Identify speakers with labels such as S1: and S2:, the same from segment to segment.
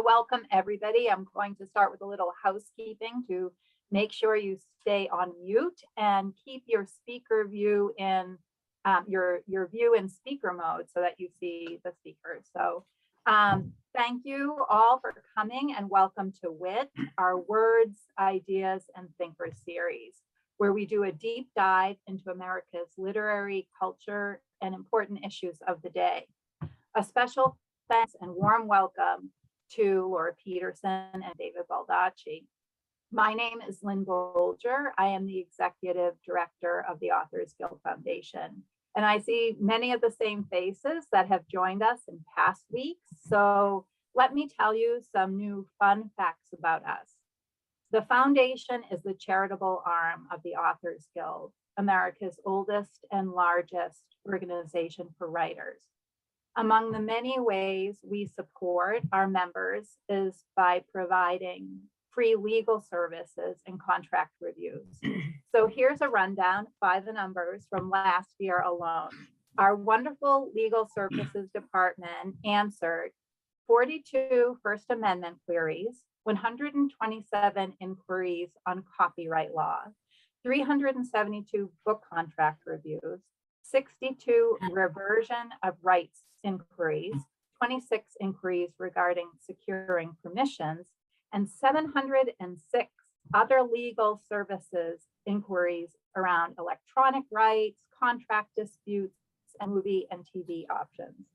S1: So welcome everybody. I'm going to start with a little housekeeping to make sure you stay on mute and keep your speaker view in your view in speaker mode so that you see the speakers. So thank you all for coming and welcome to WIT, our Words, Ideas, and Thinkers series, where we do a deep dive into America's literary culture and important issues of the day. A special thanks and warm welcome to Laura Pedersen and David Baldacci. My name is Lynn Boulger. I am the Executive Director of the Authors Guild Foundation. And I see many of the same faces that have joined us in past weeks. So let me tell you some new fun facts about us. The foundation is the charitable arm of the Authors Guild, America's oldest and largest organization for writers. Among the many ways we support our members is by providing free legal services and contract reviews. So here's a rundown by the numbers from last year alone. Our wonderful legal services department answered 42 First Amendment queries, 127 inquiries on copyright law, 372 book contract reviews, 62 reversion of rights inquiries, 26 inquiries regarding securing permissions, and 706 other legal services inquiries around electronic rights, contract disputes, and movie and TV options.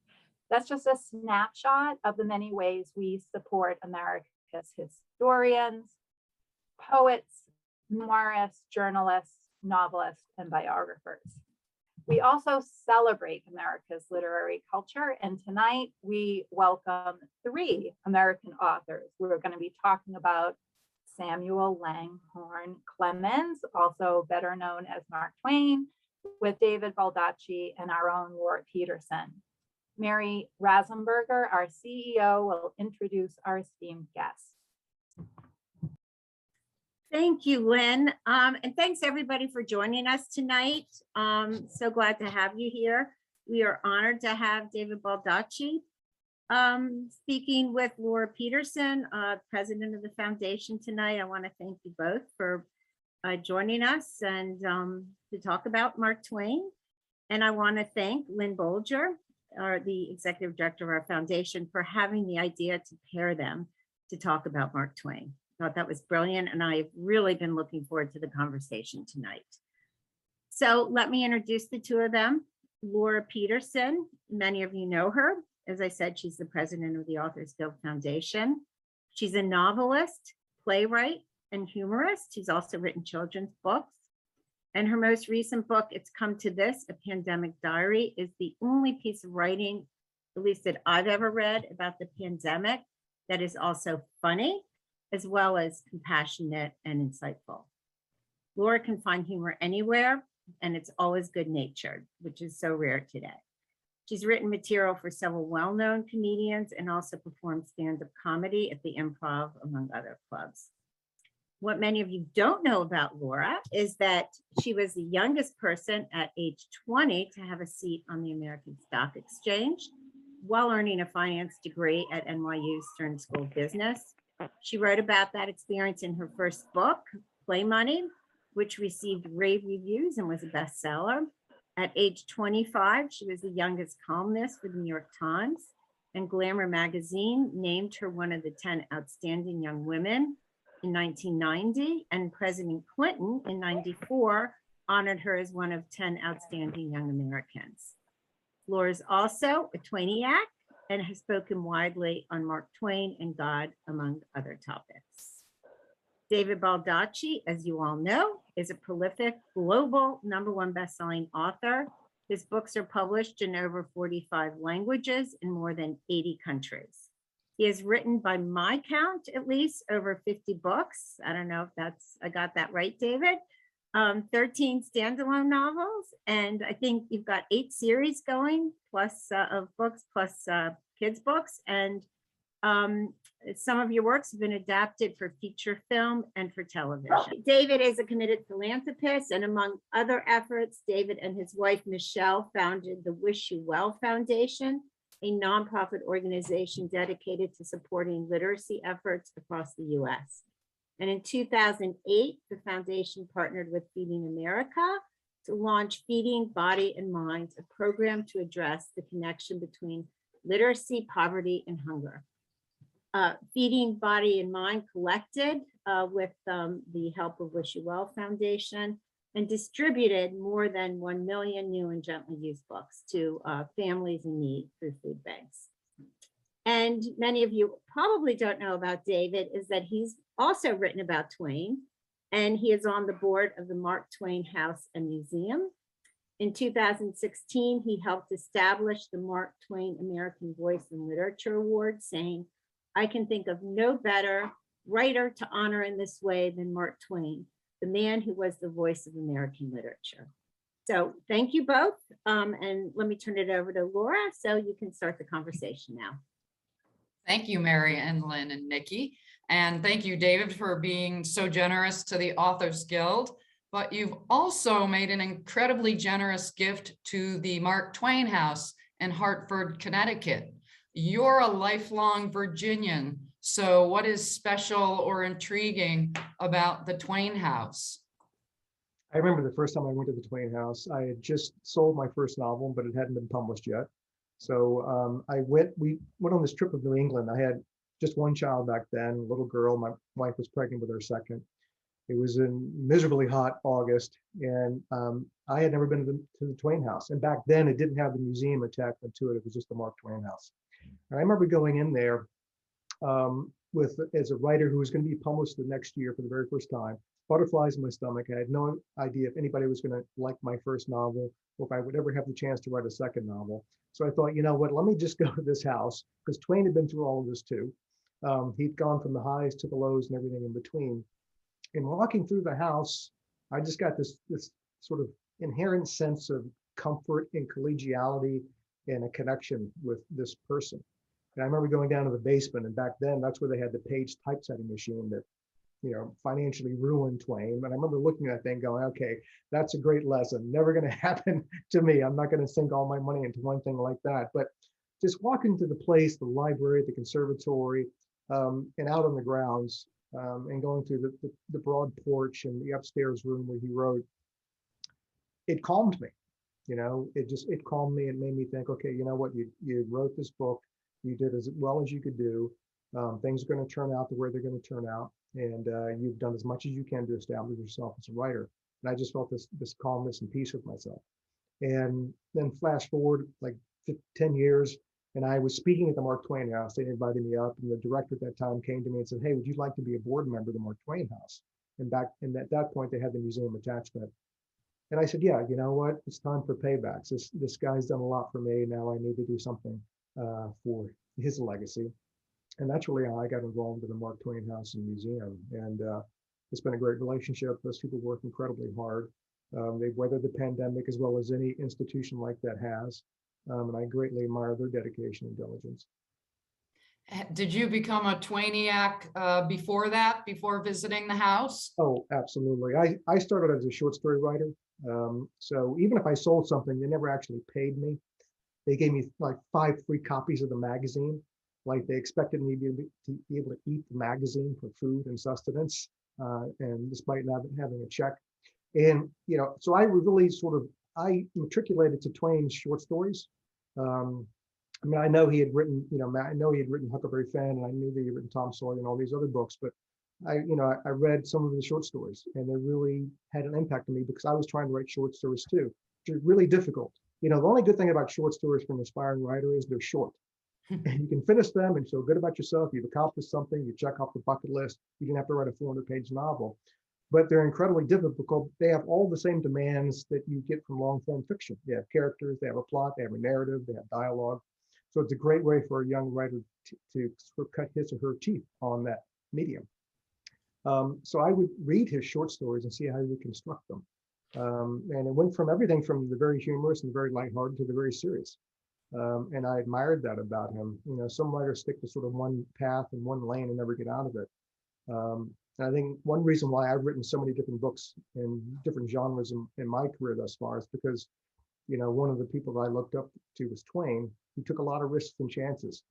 S1: That's just a snapshot of the many ways we support America's historians, poets, memoirists, journalists, novelists, and biographers. We also celebrate America's literary culture, and tonight we welcome 3 American authors. We're going to be talking about Samuel Langhorne Clemens, also better known as Mark Twain, with David Baldacci and our own Laura Pedersen. Mary Rasenberger, our CEO, will introduce our esteemed guests.
S2: Thank you, Lynn. And thanks everybody for joining us tonight. So glad to have you here. We are honored to have David Baldacci speaking with Laura Pedersen, president of the foundation tonight. I want to thank you both for joining us and to talk about Mark Twain. And I want to thank Lynn Boulger, the executive director of our foundation, for having the idea to pair them to talk about Mark Twain. I thought that was brilliant, and I've really been looking forward to the conversation tonight. So let me introduce the two of them. Laura Pedersen, many of you know her. As I said, she's the president of the Authors Guild Foundation. She's a novelist, playwright, and humorist. She's also written children's books. And her most recent book, It's Come to This, A Pandemic Diary, is the only piece of writing, at least that I've ever read, about the pandemic that is also funny, as well as compassionate and insightful. Laura can find humor anywhere, and it's always good-natured, which is so rare today. She's written material for several well-known comedians and also performed stand-up comedy at the Improv, among other clubs. What many of you don't know about Laura is that she was the youngest person at age 20 to have a seat on the American Stock Exchange while earning a finance degree at NYU Stern School of Business. She wrote about that experience in her first book, Play Money, which received rave reviews and was a bestseller. At age 25, she was the youngest columnist for the New York Times, and Glamour magazine named her one of the 10 outstanding young women in 1990, and President Clinton in 94 honored her as one of 10 outstanding young Americans. Laura is also a Twainiac and has spoken widely on Mark Twain and God, among other topics. David Baldacci, as you all know, is a prolific global #1 best-selling author. His books are published in over 45 languages in more than 80 countries. He has written, by my count, at least over 50 books. I don't know if I got that right, David. 13 standalone novels, and I think you've got 8 series going, plus of books, plus kids' books, and some of your works have been adapted for feature film and for television. David is a committed philanthropist, and among other efforts, David and his wife, Michelle, founded the Wish You Well Foundation, a nonprofit organization dedicated to supporting literacy efforts across the US. And in 2008, the foundation partnered with Feeding America to launch Feeding Body and Mind, a program to address the connection between literacy, poverty, and hunger. Feeding Body and Mind collected with the help of Wish You Well Foundation and distributed more than 1 million new and gently used books to families in need through food banks. And many of you probably don't know about David is that he's also written about Twain, and he is on the board of the Mark Twain House and Museum. In 2016, he helped establish the Mark Twain American Voice in Literature Award, saying, "I can think of no better writer to honor in this way than Mark Twain, the man who was the voice of American literature." So thank you both. And let me turn it over to Laura so you can start the conversation now.
S3: Thank you, Mary and Lynn and Nikki. And thank you, David, for being so generous to the Authors Guild. But you've also made an incredibly generous gift to the Mark Twain House in Hartford, Connecticut. You're a lifelong Virginian. So what is special or intriguing about the Twain House?
S4: I remember the first time I went to the Twain House. I had just sold my first novel, but it hadn't been published yet. So we went on this trip of New England. I had just one child back then, a little girl. My wife was pregnant with her second. It was in miserably hot August, and I had never been to the Twain House. And back then, it didn't have the museum attachment to it. It was just the Mark Twain House. And I remember going in there as a writer who was going to be published the next year for the very first time. Butterflies in my stomach. I had no idea if anybody was going to like my first novel or if I would ever have the chance to write a second novel. So I thought, you know what, let me just go to this house, because Twain had been through all of this too. He'd gone from the highs to the lows and everything in between. And walking through the house, I just got this sort of inherent sense of comfort and collegiality and a connection with this person. And I remember going down to the basement, and back then that's where they had the Page typesetting machine that, financially ruined Twain. But I remember looking at that thing going, okay, that's a great lesson. Never going to happen to me. I'm not going to sink all my money into one thing like that. But just walking to the place, the library, the conservatory, and out on the grounds, and going through the broad porch and the upstairs room where he wrote, it calmed me. It calmed me and made me think, okay, you know what, you wrote this book, you did as well as you could do. Things are going to turn out the way they're going to turn out. And you've done as much as you can to establish yourself as a writer. And I just felt this calmness and peace with myself. And then flash forward like 10 years, and I was speaking at the Mark Twain House. They invited me up, and the director at that time came to me and said, "Hey, would you like to be a board member of the Mark Twain House?" And at that point, they had the museum attachment. And I said, "Yeah, you know what? It's time for paybacks. This guy's done a lot for me. Now I need to do something for his legacy." And that's really how I got involved in the Mark Twain House and Museum. And it's been a great relationship. Those people work incredibly hard. They've weathered the pandemic as well as any institution like that has. And I greatly admire their dedication and diligence.
S3: Did you become a Twainiac before visiting the house?
S4: Oh, absolutely. I started as a short story writer. So even if I sold something, they never actually paid me. They gave me like 5 free copies of the magazine. Like they expected me to be able to eat the magazine for food and sustenance, and despite not having a check. And, so I really I matriculated to Twain's short stories. I know he had written, Huckleberry Finn, and I knew that he had written Tom Sawyer and all these other books, but I read some of the short stories, and they really had an impact on me because I was trying to write short stories too, which is really difficult. The only good thing about short stories from an aspiring writer is they're short. And you can finish them and feel good about yourself. You've accomplished something, you check off the bucket list. You didn't have to write a 400-page novel, but they're incredibly difficult. They have all the same demands that you get from long form fiction. They have characters, they have a plot, they have a narrative, they have dialogue. So it's a great way for a young writer to sort of cut his or her teeth on that medium. So I would read his short stories and see how he would construct them. And it went from everything from the very humorous and very lighthearted to the very serious. And I admired that about him. Some writers stick to sort of one path and one lane and never get out of it. And I think one reason why I've written so many different books in different genres in my career thus far is because One of the people that I looked up to was Twain. He took a lot of risks and chances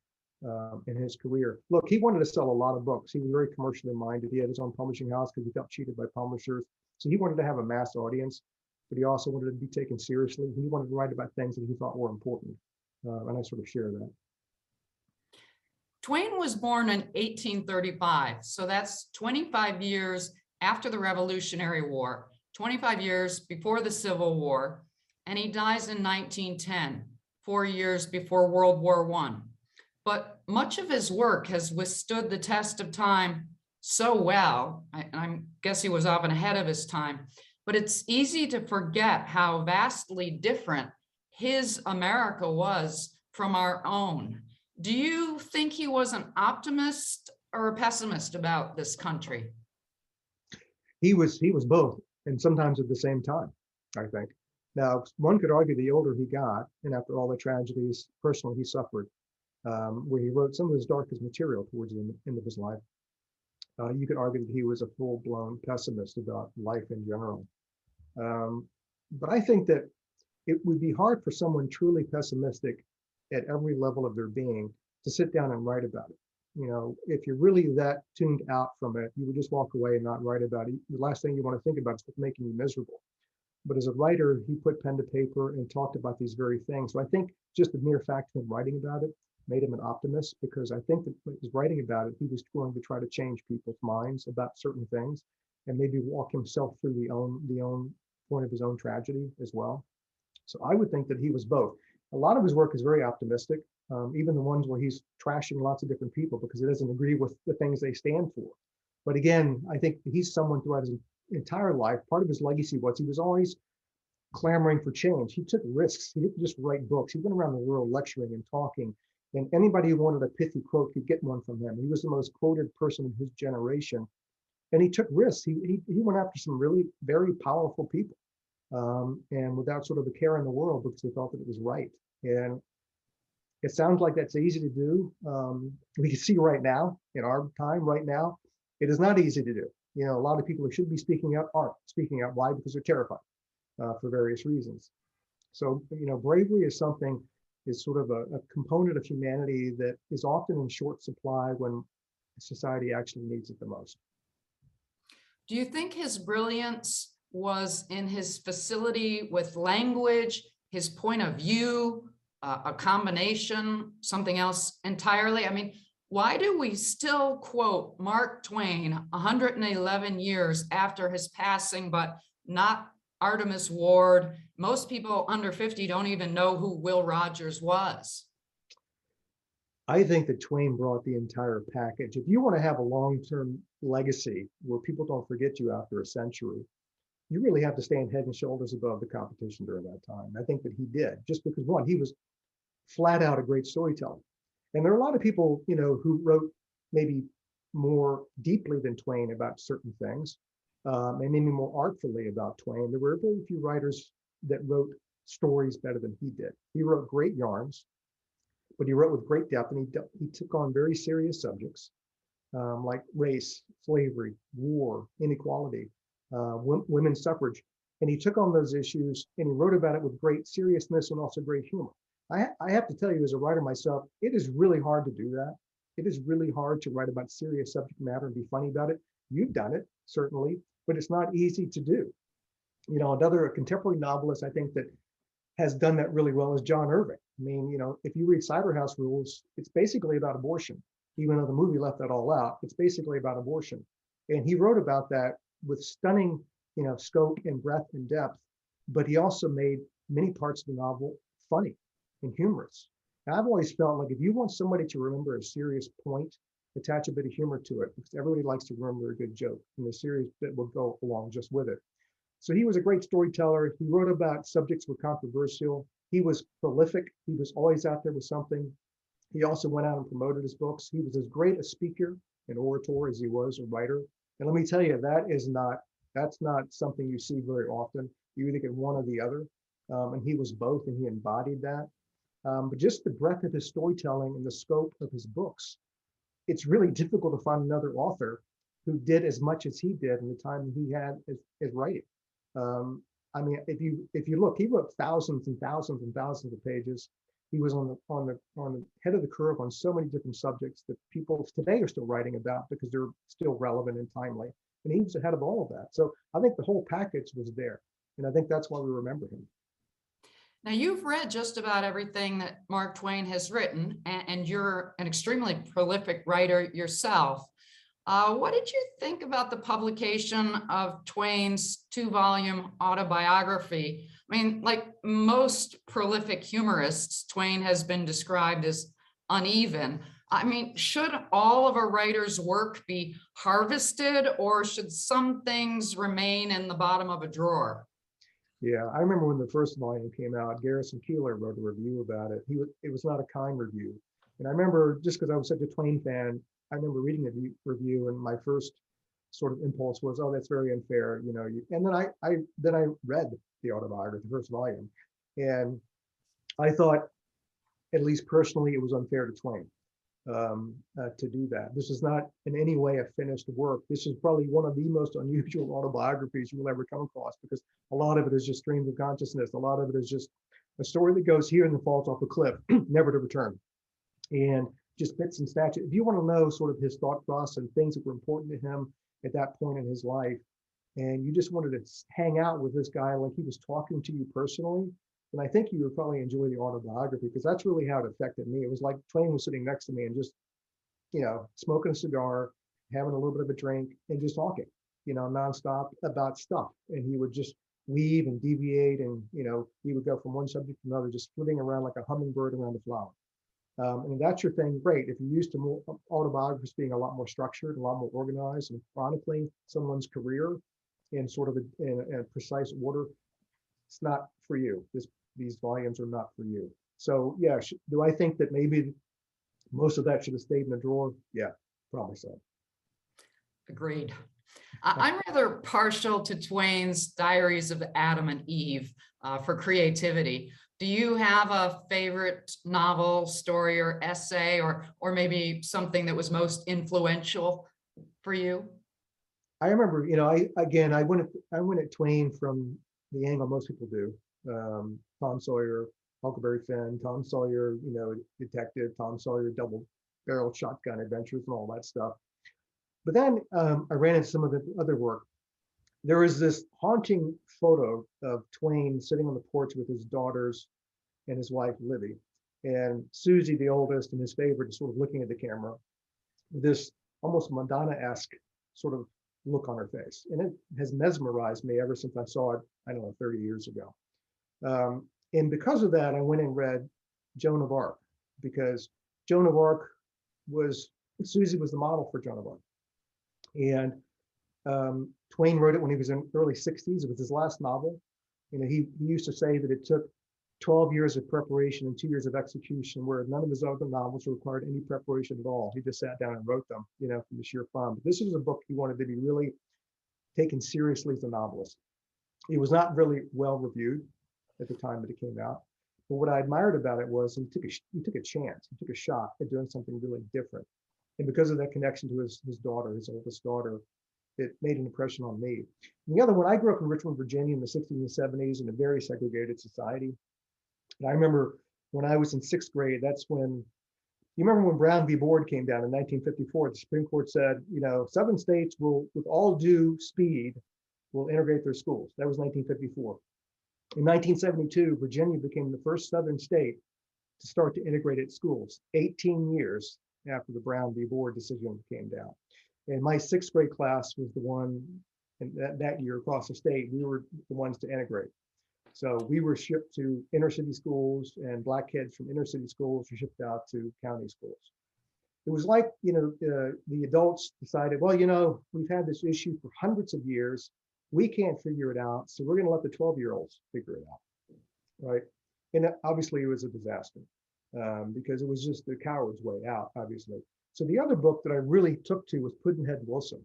S4: in his career. Look, he wanted to sell a lot of books. He was very commercially minded. He had his own publishing house because he felt cheated by publishers. So he wanted to have a mass audience, but he also wanted to be taken seriously. He wanted to write about things that he thought were important. And I sort of share that.
S3: Twain was born in 1835, so that's 25 years after the Revolutionary War, 25 years before the Civil War, and he dies in 1910, 4 years before World War I. But much of his work has withstood the test of time so well. I guess he was often ahead of his time, but it's easy to forget how vastly different his America was from our own. Do you think he was an optimist or a pessimist about this country?
S4: He was both, and sometimes at the same time, I think. Now, one could argue the older he got, and after all the tragedies personally he suffered, where he wrote some of his darkest material towards the end of his life, you could argue that he was a full-blown pessimist about life in general. But I think that it would be hard for someone truly pessimistic at every level of their being to sit down and write about it. If you're really that tuned out from it, you would just walk away and not write about it. The last thing you want to think about is what's making you miserable. But as a writer, he put pen to paper and talked about these very things. So I think just the mere fact of him writing about it made him an optimist, because I think that when he was writing about it, he was going to try to change people's minds about certain things and maybe walk himself through the own point of his own tragedy as well. So I would think that he was both. A lot of his work is very optimistic, even the ones where he's trashing lots of different people because he doesn't agree with the things they stand for. But again, I think he's someone throughout his entire life, part of his legacy was he was always clamoring for change. He took risks. He didn't just write books. He went around the world lecturing and talking, and anybody who wanted a pithy quote could get one from him. He was the most quoted person in his generation, and he took risks. He went after some really very powerful people, and without sort of a care in the world because he thought that it was right. And it sounds like that's easy to do. We can see right now, in our time right now, it is not easy to do. A lot of people who should be speaking up aren't speaking up. Why? Because they're terrified for various reasons. So, bravery is sort of a component of humanity that is often in short supply when society actually needs it the most.
S3: Do you think his brilliance was in his facility with language, his point of view, a combination, something else entirely? I mean, why do we still quote Mark Twain 111 years after his passing, but not Artemus Ward? Most people under 50 don't even know who Will Rogers was.
S4: I think that Twain brought the entire package. If you want to have a long-term legacy where people don't forget you after a century, you really have to stand head and shoulders above the competition during that time. I think that he did, just because, one, he was flat out a great storyteller. And there are a lot of people, who wrote maybe more deeply than Twain about certain things, and maybe more artfully about Twain. There were very few writers that wrote stories better than he did. He wrote great yarns, but he wrote with great depth, and he took on very serious subjects like race, slavery, war, inequality, women's suffrage. And he took on those issues and he wrote about it with great seriousness and also great humor. I have to tell you, as a writer myself, it is really hard to do that. It is really hard to write about serious subject matter and be funny about it. You've done it, certainly, but it's not easy to do. Another contemporary novelist, I think, that has done that really well is John Irving. I mean, if you read Cider House Rules, it's basically about abortion. Even though the movie left that all out, it's basically about abortion. And he wrote about that with stunning, scope and breadth and depth, but he also made many parts of the novel funny and humorous. And I've always felt like if you want somebody to remember a serious point, attach a bit of humor to it, because everybody likes to remember a good joke, and the serious bit will go along just with it. So he was a great storyteller. He wrote about subjects that were controversial. He was prolific. He was always out there with something. He also went out and promoted his books. He was as great a speaker and orator as he was a writer. And let me tell you, that's not something you see very often. You either get one or the other. And he was both, and he embodied that. But just the breadth of his storytelling and the scope of his books, it's really difficult to find another author who did as much as he did in the time he had as writing. I mean, if you look, he wrote thousands and thousands and thousands of pages. He was on the head of the curve on so many different subjects that people today are still writing about because they're still relevant and timely. And he was ahead of all of that. So I think the whole package was there. And I think that's why we remember him.
S3: Now, you've read just about everything that Mark Twain has written, and you're an extremely prolific writer yourself. What did you think about the publication of Twain's 2-volume autobiography? I mean, like most prolific humorists, Twain has been described as uneven. I mean, should all of a writer's work be harvested, or should some things remain in the bottom of a drawer?
S4: Yeah, I remember when the first volume came out, Garrison Keillor wrote a review about it. It was not a kind review. And I remember, just because I was such a Twain fan, I remember reading the review, and my first sort of impulse was, "Oh, that's very unfair," you know. And then I read the autobiography, the first volume, and I thought, at least personally, it was unfair to Twain to do that. This is not in any way a finished work. This is probably one of the most unusual autobiographies you will ever come across, because a lot of it is just streams of consciousness. A lot of it is just a story that goes here and then falls off a cliff, never to return. And just bits and snatches. If you want to know sort of his thought process and things that were important to him at that point in his life, and you just wanted to hang out with this guy like he was talking to you personally, then I think you would probably enjoy the autobiography, because that's really how it affected me. It was like Twain was sitting next to me and just, you know, smoking a cigar, having a little bit of a drink, and just talking, you know, nonstop about stuff. And he would just weave and deviate, and, you know, he would go from one subject to another, just flitting around like a hummingbird around a flower. And if that's your thing, great. If you're used to more autobiographies being a lot more structured, a lot more organized, and chronicling someone's career in sort of in a precise order, it's not for you. These volumes are not for you. So yeah, do I think that maybe most of that should have stayed in the drawer? Yeah, probably so.
S3: Agreed. I'm rather partial to Twain's Diaries of Adam and Eve for creativity. Do you have a favorite novel, story, or essay, or maybe something that was most influential for you?
S4: I remember, you know, I went at Twain from the angle most people do. Tom Sawyer, Huckleberry Finn, Tom Sawyer, you know, detective, Tom Sawyer, double-barrel shotgun adventures, and all that stuff. But then I ran into some of the other work. There was this haunting photo of Twain sitting on the porch with his daughters and his wife, Libby, and Susie, the oldest and his favorite, is sort of looking at the camera with this almost Madonna-esque sort of look on her face. And it has mesmerized me ever since I saw it, I don't know, 30 years ago. And because of that, I went and read Joan of Arc, because Joan of Arc Susie was the model for Joan of Arc. And Twain wrote it when he was in early 60s. It was his last novel. You know, he used to say that it took 12 years of preparation and 2 years of execution, where none of his other novels required any preparation at all. He just sat down and wrote them, you know, from the sheer fun. But this was a book he wanted to be really taken seriously as a novelist. It was not really well reviewed at the time that it came out. But what I admired about it was he took a chance, he took a shot at doing something really different. And because of that connection to his daughter, his oldest daughter, it made an impression on me. And the other one, I grew up in Richmond, Virginia in the 60s and 70s in a very segregated society. And I remember when I was in 6th grade, that's when, you remember when Brown v. Board came down in 1954, the Supreme Court said, you know, Southern states will, with all due speed, will integrate their schools. That was 1954. In 1972, Virginia became the first Southern state to start to integrate its schools, 18 years after the Brown v. Board decision came down. And my 6th grade class was the one, and that year across the state, we were the ones to integrate. So we were shipped to inner city schools, and Black kids from inner city schools were shipped out to county schools. It was like, you know, the adults decided, well, you know, we've had this issue for hundreds of years. We can't figure it out, so we're going to let the 12-year-olds figure it out, right? And obviously it was a disaster because it was just the coward's way out, obviously. So the other book that I really took to was Pudd'nhead Wilson.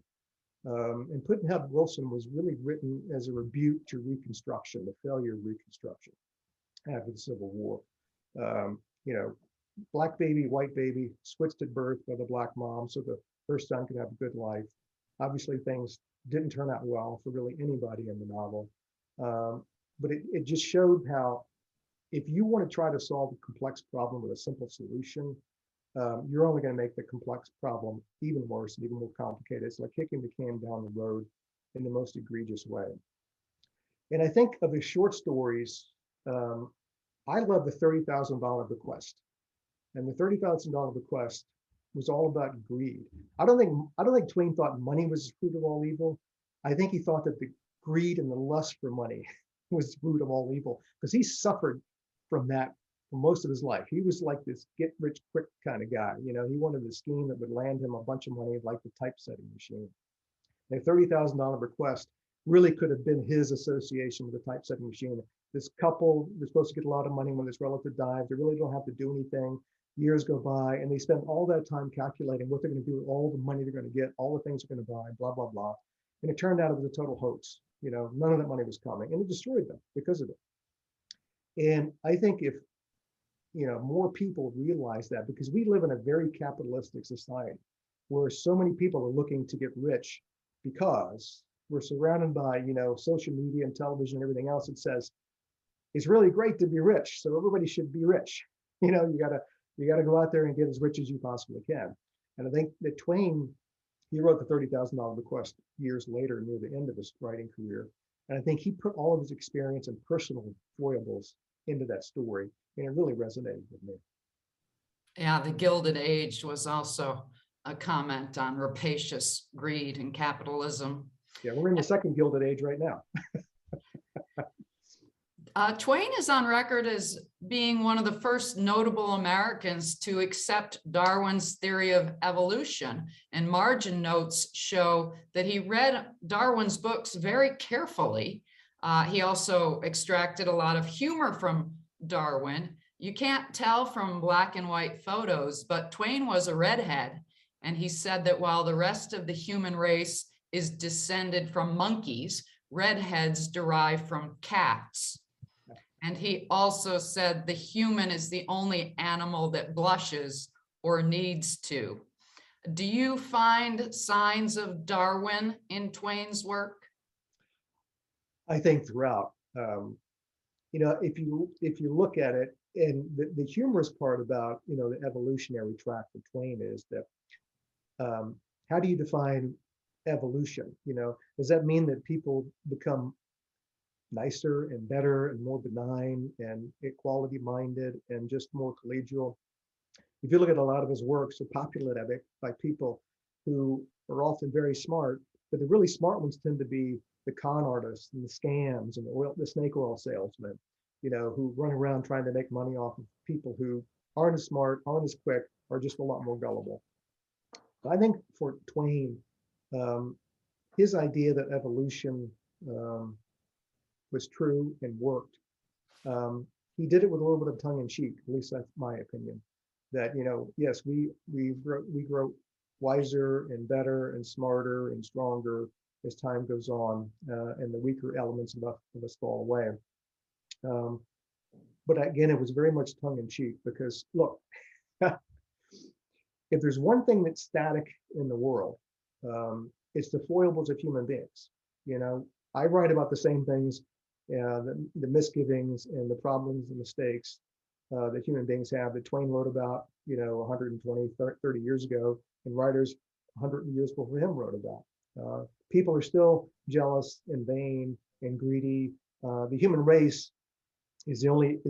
S4: And Pudd'nhead Wilson was really written as a rebuke to Reconstruction, the failure of Reconstruction after the Civil War. You know, black baby, white baby, switched at birth by the black mom so the first son could have a good life. Obviously, things didn't turn out well for really anybody in the novel. but it just showed how if you want to try to solve a complex problem with a simple solution, you're only going to make the complex problem even worse and even more complicated. It's like kicking the can down the road in the most egregious way. And I think of his short stories, I love the $30,000 bequest. And the $30,000 bequest was all about greed. I don't think Twain thought money was the root of all evil. I think he thought that the greed and the lust for money was the root of all evil, because he suffered from that for most of his life. He was like this get rich quick kind of guy. You know, he wanted a scheme that would land him a bunch of money like the typesetting machine. The $30,000 request really could have been his association with the typesetting machine. This couple, they're supposed to get a lot of money when this relative dies. They really don't have to do anything. Years go by and they spend all that time calculating what they're going to do with all the money they're going to get, all the things they're going to buy, blah, blah, blah. And it turned out it was a total hoax. You know, none of that money was coming, and it destroyed them because of it. And I think if, you know, more people realize that, because we live in a very capitalistic society where so many people are looking to get rich because we're surrounded by, you know, social media and television and everything else that says it's really great to be rich, so everybody should be rich. You know, you gotta go out there and get as rich as you possibly can. And I think that Twain, he wrote the $30,000 bequest years later, near the end of his writing career. And I think he put all of his experience and personal foibles into that story, and it really resonated with me.
S3: Yeah, the Gilded Age was also a comment on rapacious greed and capitalism.
S4: Yeah, we're in the second Gilded Age right now.
S3: Twain is on record as being one of the first notable Americans to accept Darwin's theory of evolution, and margin notes show that he read Darwin's books very carefully. He also extracted a lot of humor from Darwin. You can't tell from black and white photos, but Twain was a redhead, and he said that while the rest of the human race is descended from monkeys, redheads derive from cats. And he also said the human is the only animal that blushes or needs to. Do you find signs of Darwin in Twain's work?
S4: I think throughout, you know, if you look at it, and the humorous part about, you know, the evolutionary track for Twain is that, how do you define evolution? You know, does that mean that people become nicer and better and more benign and equality minded and just more collegial? If you look at a lot of his works, they're populated by people who are often very smart, but the really smart ones tend to be the con artists and the scams and the snake oil salesmen, you know, who run around trying to make money off of people who aren't as smart, aren't as quick, are just a lot more gullible. But I think for Twain, his idea that evolution was true and worked. He did it with a little bit of tongue in cheek, at least that's my opinion. That, you know, yes, we grow wiser and better and smarter and stronger as time goes on, and the weaker elements of us fall away. But again, it was very much tongue in cheek, because look, if there's one thing that's static in the world, it's the foibles of human beings. You know, I write about the same things, the misgivings and the problems and mistakes that human beings have, that Twain wrote about, you know, 120, 30 years ago, and writers 100 years before him wrote about. People are still jealous and vain and greedy. The human race is the only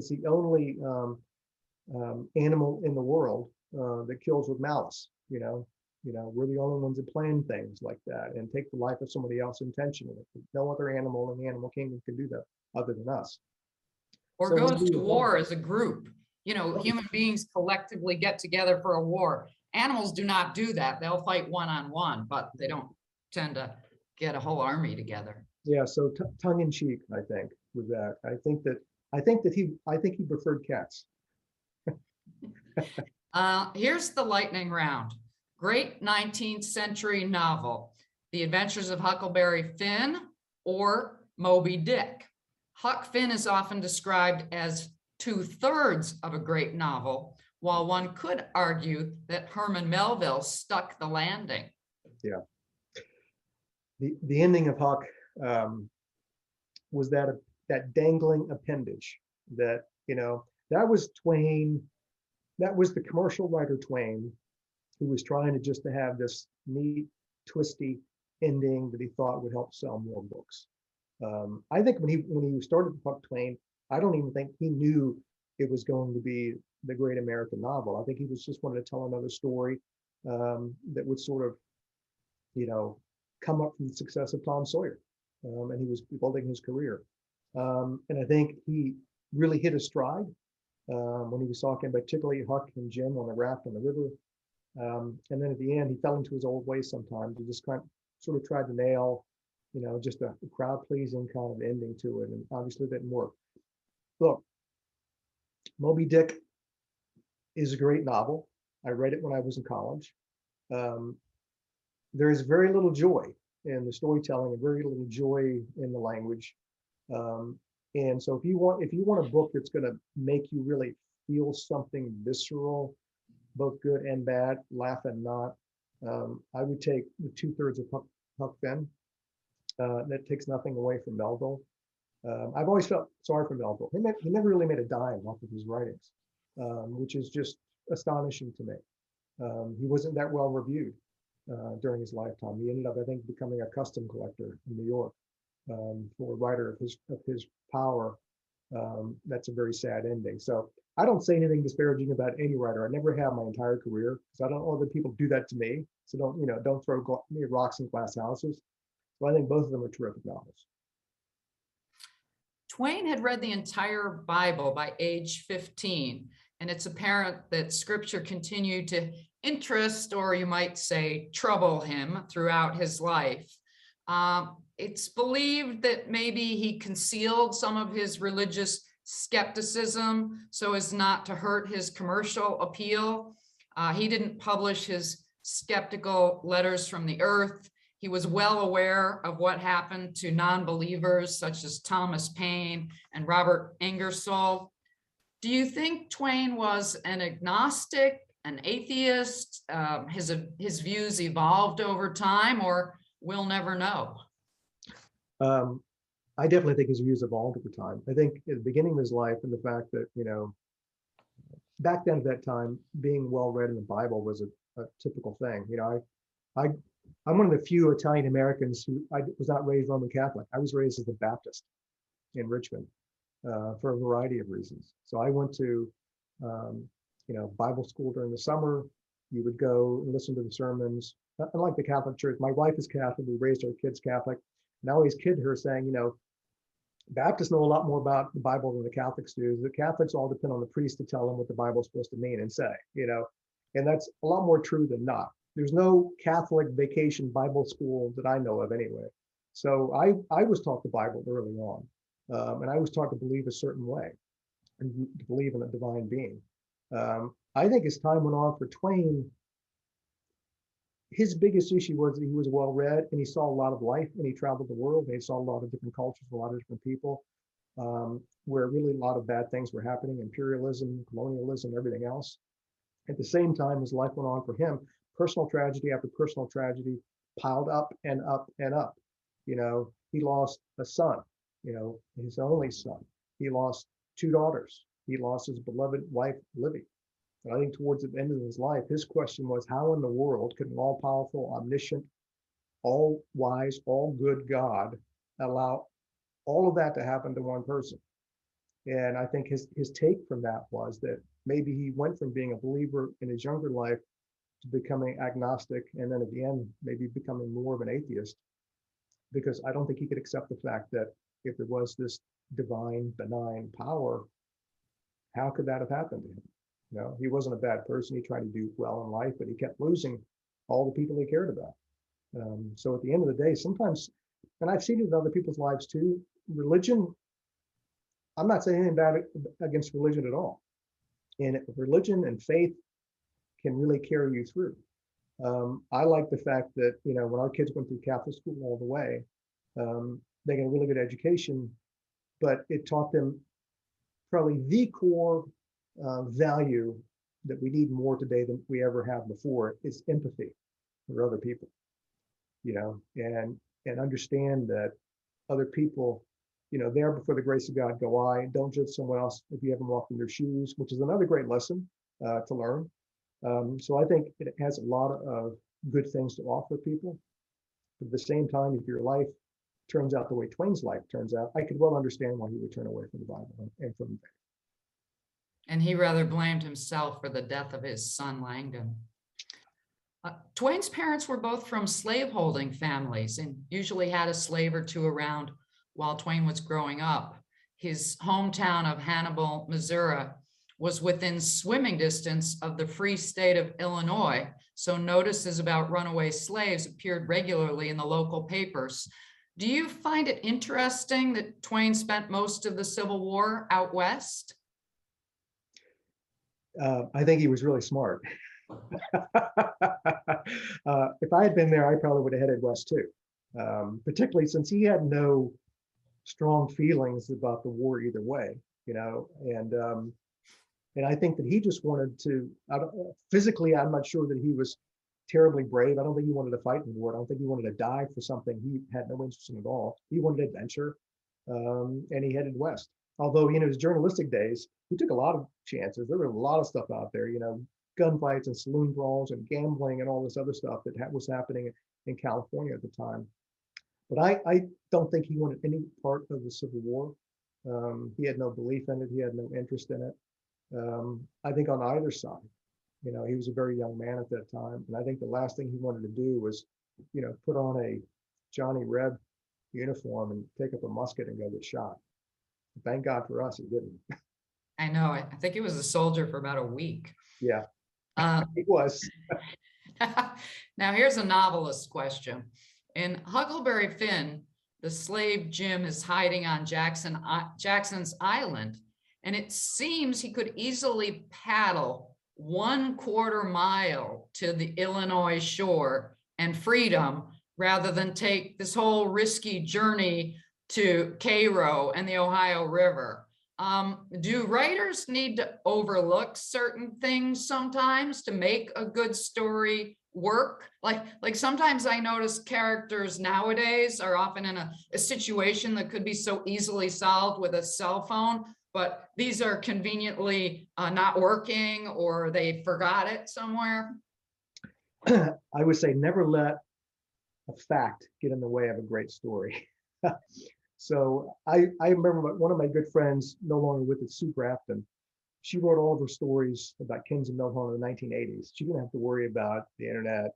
S4: animal in the world that kills with malice. You know, we're the only ones that plan things like that and take the life of somebody else intentionally. No other animal in the animal kingdom can do that other than us.
S3: Or
S4: So
S3: goes to war as a group. You know, human beings collectively get together for a war. Animals do not do that. They'll fight one-on-one, but they don't tend to get a whole army together.
S4: Yeah, so tongue in cheek, I think, with that. I think he preferred cats.
S3: Here's the lightning round. Great 19th century novel, The Adventures of Huckleberry Finn or Moby Dick. Huck Finn is often described as 2/3 of a great novel, while one could argue that Herman Melville stuck the landing.
S4: Yeah. The ending of Huck was that that dangling appendage that, that was Twain. That was the commercial writer Twain, who was trying to just to have this neat, twisty ending that he thought would help sell more books. I think when he started Mark Twain, I don't even think he knew it was going to be the great American novel. I think he was just wanted to tell another story that would sort of, come up from the success of Tom Sawyer, and he was building his career. And I think he really hit a stride when he was talking, particularly Huck and Jim on the raft on the river. And then at the end, he fell into his old ways sometimes. He just kind of sort of tried to nail, just a crowd pleasing kind of ending to it. And obviously it didn't work. Look, Moby Dick is a great novel. I read it when I was in college. There is very little joy in the storytelling and very little joy in the language. And so if you want a book that's going to make you really feel something visceral, both good and bad, laugh and not, I would take the 2/3 of Huck Finn. That takes nothing away from Melville. I've always felt sorry for Melville. He never really made a dime off of his writings, which is just astonishing to me. He wasn't that well reviewed during his lifetime. He ended up, I think, becoming a custom collector in New York. For a writer of his power, that's a very sad ending. So I don't say anything disparaging about any writer. I never have my entire career, so I don't know other people do that to me. So don't throw me rocks in glass houses. So I think both of them are terrific novels.
S3: Twain had read the entire Bible by age 15, and it's apparent that scripture continued to interest, or you might say trouble him throughout his life. It's believed that maybe he concealed some of his religious skepticism so as not to hurt his commercial appeal. He didn't publish his skeptical letters from the earth. He was well aware of what happened to non-believers such as Thomas Paine and Robert Ingersoll. Do you think Twain was an agnostic, an atheist? His views evolved over time, or we'll never know?
S4: I definitely think his views evolved over time. I think at the beginning of his life, and the fact that, back then at that time, being well read in the Bible was a typical thing. I'm one of the few Italian Americans who I was not raised Roman Catholic. I was raised as a Baptist in Richmond for a variety of reasons. So I went to, Bible school during the summer. You would go and listen to the sermons. Unlike the Catholic Church, my wife is Catholic. We raised our kids Catholic. And I always kid her saying, Baptists know a lot more about the Bible than the Catholics do. The Catholics all depend on the priest to tell them what the Bible is supposed to mean and say, and that's a lot more true than not. There's no Catholic vacation Bible school that I know of anyway. So I was taught the Bible early on, and I was taught to believe a certain way and to believe in a divine being. I think as time went on for Twain, his biggest issue was that he was well read and he saw a lot of life, and he traveled the world and he saw a lot of different cultures, a lot of different people, where really a lot of bad things were happening, imperialism, colonialism, everything else. At the same time, as life went on for him, personal tragedy after personal tragedy piled up and up and up. He lost a son, his only son. He lost 2 daughters. He lost his beloved wife, Livy. And I think towards the end of his life, his question was, how in the world could an all-powerful, omniscient, all-wise, all-good God allow all of that to happen to one person? And I think his take from that was that maybe he went from being a believer in his younger life to becoming agnostic, and then at the end, maybe becoming more of an atheist, because I don't think he could accept the fact that if there was this divine, benign power, how could that have happened to him? He wasn't a bad person. He tried to do well in life, but he kept losing all the people he cared about. So at the end of the day, sometimes, and I've seen it in other people's lives too, religion, I'm not saying anything bad against religion at all. And religion and faith can really carry you through. I like the fact that, when our kids went through Catholic school all the way, they got a really good education, but it taught them probably the core value that we need more today than we ever have before is empathy for other people, and understand that other people there before the grace of God go I. Don't judge someone else if you haven't walked in their shoes, which is another great lesson to learn. So I think it has a lot of good things to offer people. But at the same time, if your life turns out the way Twain's life turns out, I could well understand why he would turn away from the Bible and from faith.
S3: And he rather blamed himself for the death of his son, Langdon. Twain's parents were both from slaveholding families and usually had a slave or two around while Twain was growing up. His hometown of Hannibal, Missouri, was within swimming distance of the free state of Illinois, so notices about runaway slaves appeared regularly in the local papers. Do you find it interesting that Twain spent most of the Civil War out west?
S4: I think he was really smart. If I had been there, I probably would have headed west too, particularly since he had no strong feelings about the war either way, and I think that he just wanted to, physically, I'm not sure that he was terribly brave. I don't think he wanted to fight in the war. I don't think he wanted to die for something he had no interest in at all. He wanted adventure, and he headed west. Although, his journalistic days, he took a lot of chances. There were a lot of stuff out there, gunfights and saloon brawls and gambling and all this other stuff that was happening in California at the time. But I don't think he wanted any part of the Civil War. He had no belief in it. He had no interest in it. I think on either side, he was a very young man at that time. And I think the last thing he wanted to do was, put on a Johnny Reb uniform and take up a musket and go get shot. Thank God for us, he didn't.
S3: I know. I think he was a soldier for about a week.
S4: Yeah, he was.
S3: Now, here's a novelist question. In Huckleberry Finn, the slave Jim is hiding on Jackson's Island, and it seems he could easily paddle 1/4 mile to the Illinois shore and freedom rather than take this whole risky journey to Cairo and the Ohio River. Do writers need to overlook certain things sometimes to make a good story work? Like sometimes I notice characters nowadays are often in a situation that could be so easily solved with a cell phone, but these are conveniently not working or they forgot it somewhere.
S4: I would say never let a fact get in the way of a great story. So I remember one of my good friends, no longer with us, Sue Grafton. She wrote all of her stories about Kings of Milhone in the 1980s. She didn't have to worry about the internet,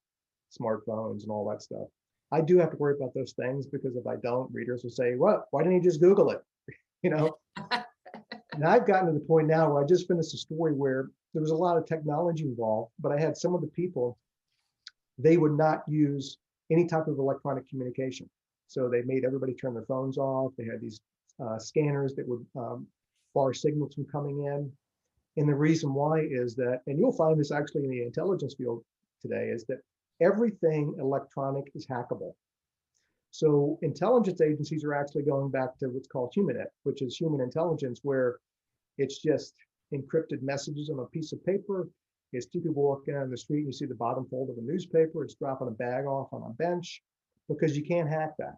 S4: smartphones, and all that stuff. I do have to worry about those things because if I don't, readers will say, "What? Why didn't you just Google it?" And I've gotten to the point now where I just finished a story where there was a lot of technology involved, but I had some of the people, they would not use any type of electronic communication. So they made everybody turn their phones off. They had these scanners that would bar signals from coming in. And the reason why is that, and you'll find this actually in the intelligence field today, is that everything electronic is hackable. So intelligence agencies are actually going back to what's called humanet, which is human intelligence, where it's just encrypted messages on a piece of paper. It's two people walking down the street and you see the bottom fold of a newspaper. It's dropping a bag off on a bench, because you can't hack that.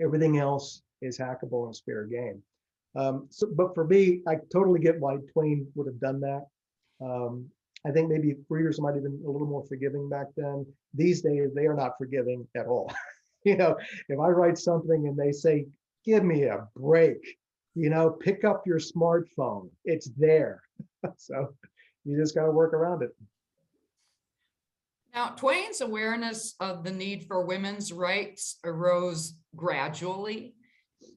S4: Everything else is hackable and fair game. But for me, I totally get why Twain would have done that. I think maybe readers might have been a little more forgiving back then. These days, they are not forgiving at all. If I write something and they say, "Give me a break," pick up your smartphone, it's there. So you just got to work around it.
S3: Now, Twain's awareness of the need for women's rights arose gradually.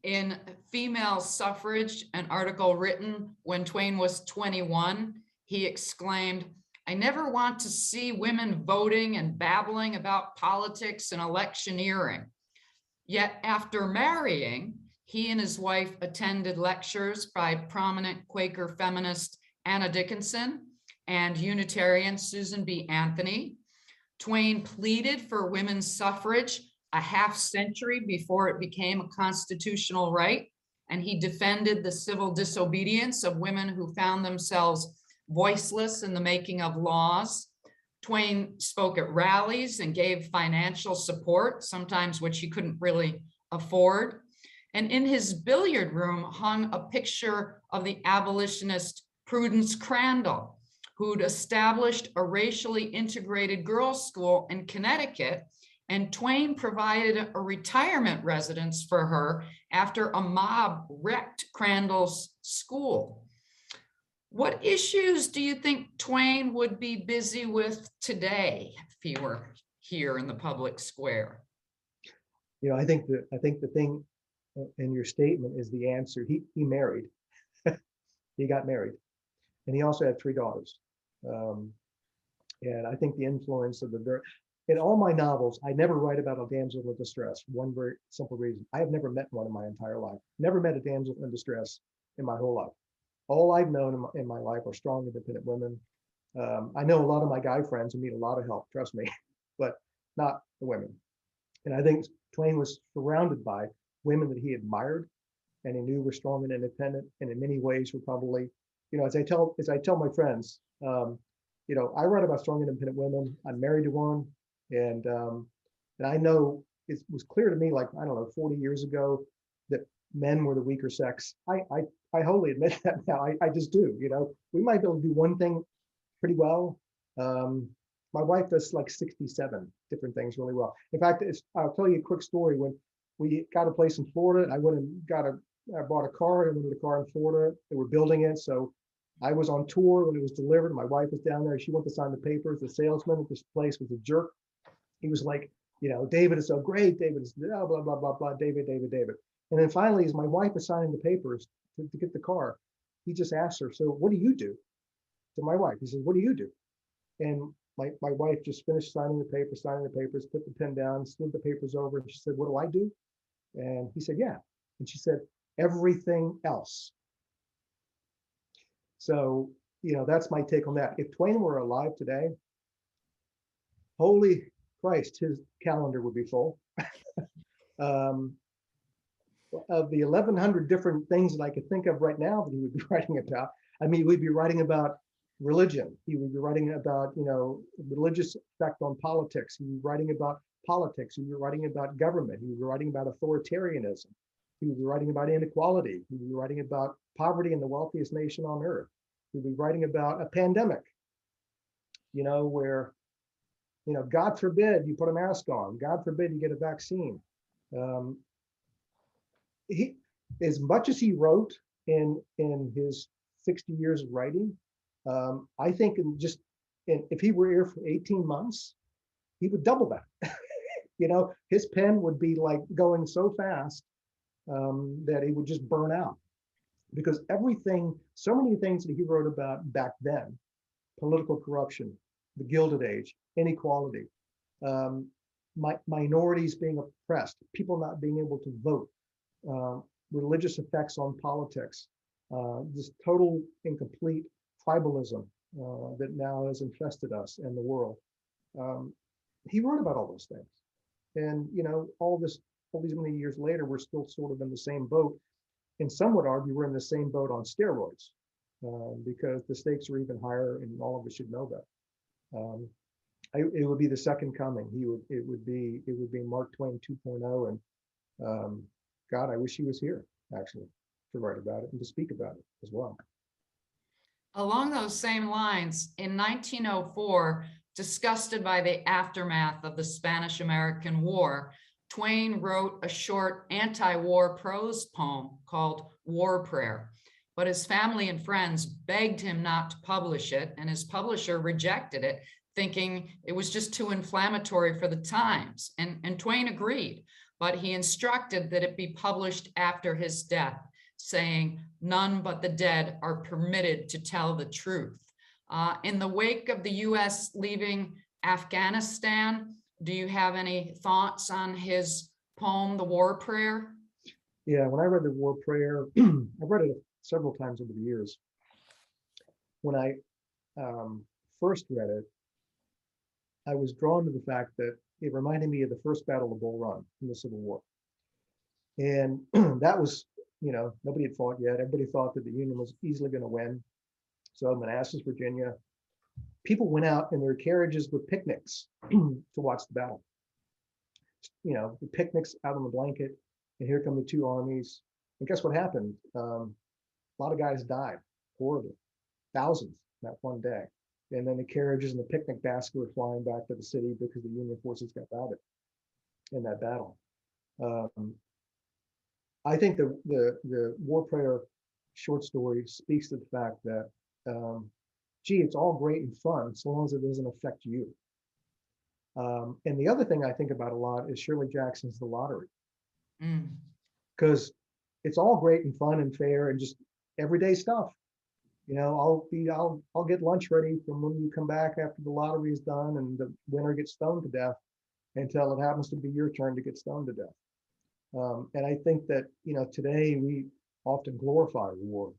S3: In Female Suffrage, an article written when Twain was 21, he exclaimed, "I never want to see women voting and babbling about politics and electioneering." Yet after marrying, he and his wife attended lectures by prominent Quaker feminist Anna Dickinson and Unitarian Susan B. Anthony. Twain pleaded for women's suffrage a half century before it became a constitutional right, and he defended the civil disobedience of women who found themselves voiceless in the making of laws. Twain spoke at rallies and gave financial support, sometimes which he couldn't really afford. And in his billiard room hung a picture of the abolitionist Prudence Crandall, who'd established a racially integrated girls' school in Connecticut, and Twain provided a retirement residence for her after a mob wrecked Crandall's school. What issues do you think Twain would be busy with today if he were here in the public square?
S4: You know, I think the thing in your statement is the answer. He married. He got married, and he also had 3 daughters. And I think the influence of in all my novels, I never write about a damsel in distress. One very simple reason: I have never met one in my entire life. Never met a damsel in distress in my whole life. All I've known in my life are strong, independent women. I know a lot of my guy friends who need a lot of help, trust me, but not the women. And I think Twain was surrounded by women that he admired and he knew were strong and independent, and in many ways were probably, you know, as I tell my friends, you know, I write about strong, independent women. I'm married to one, and I know it was clear to me, like, I don't know, 40 years ago, that men were the weaker sex. I wholly admit that now. I just do. You know, we might be able to do one thing pretty well. My wife does like 67 different things really well. In fact, I'll tell you a quick story. When we got a place in Florida, I went and I bought a car. I rented a car in Florida. They were building it, so I was on tour when it was delivered. My wife was down there. She went to sign the papers. The salesman at this place was a jerk. He was like, you know, David is so great. David is blah, blah, blah, blah, blah, David. And then finally, as my wife was signing the papers to get the car, he just asked her, so what do you do? To my wife, he says, what do you do? And my wife just finished signing the papers, put the pen down, slid the papers over. And she said, what do I do? And he said, yeah. And she said, everything else. So, you know, that's my take on that. If Twain were alive today, holy Christ, his calendar would be full. Of the 1,100 different things that I could think of right now that he would be writing about, I mean, we'd be writing about religion. He would be writing about, you know, religious effect on politics. He would be writing about politics. He would be writing about government. He would be writing about authoritarianism. He would be writing about inequality. He would be writing about poverty in the wealthiest nation on earth. He would be writing about a pandemic, you know, where, you know, God forbid you put a mask on. God forbid you get a vaccine. He, as much as he wrote in his 60 years of writing, I think if he were here for 18 months, he would double that. You know, his pen would be like going so fast that he would just burn out, because so many things that he wrote about back then, political corruption, the Gilded Age, inequality, minorities being oppressed, people not being able to vote, religious effects on politics, this total and complete tribalism that now has infested us and the world. He wrote about all those things. And, you know, all these many years later, we're still sort of in the same boat. And some would argue we're in the same boat on steroids, because the stakes are even higher, and all of us should know that. It would be the second coming. It would be Mark Twain 2.0, and God, I wish he was here actually to write about it and to speak about it as well.
S3: Along those same lines, in 1904, disgusted by the aftermath of the Spanish-American War, Twain wrote a short anti-war prose poem called War Prayer, but his family and friends begged him not to publish it, and his publisher rejected it, thinking it was just too inflammatory for the times. And Twain agreed, but he instructed that it be published after his death, saying, none but the dead are permitted to tell the truth. In the wake of the US leaving Afghanistan, do you have any thoughts on his poem, The War Prayer?
S4: Yeah, when I read The War Prayer, I've read it several times over the years. When I first read it, I was drawn to the fact that it reminded me of the first Battle of Bull Run in the Civil War. And that was, you know, nobody had fought yet. Everybody thought that the Union was easily going to win. So Manassas, Virginia, people went out in their carriages with picnics to watch the battle. You know, the picnics out on the blanket, And here come the two armies. And guess what happened? A lot of guys died horribly, thousands that one day. And then the carriages and the picnic basket were flying back to the city because the Union forces got routed in that battle. I think the war prayer short story speaks to the fact that, gee, it's all great and fun so long as it doesn't affect you. And the other thing I think about a lot is Shirley Jackson's The Lottery, because it's all great and fun and fair and just everyday stuff. I'll get lunch ready from when you come back after the lottery is done and the winner gets stoned to death until it happens to be your turn to get stoned to death. And I think that, today we often glorify war.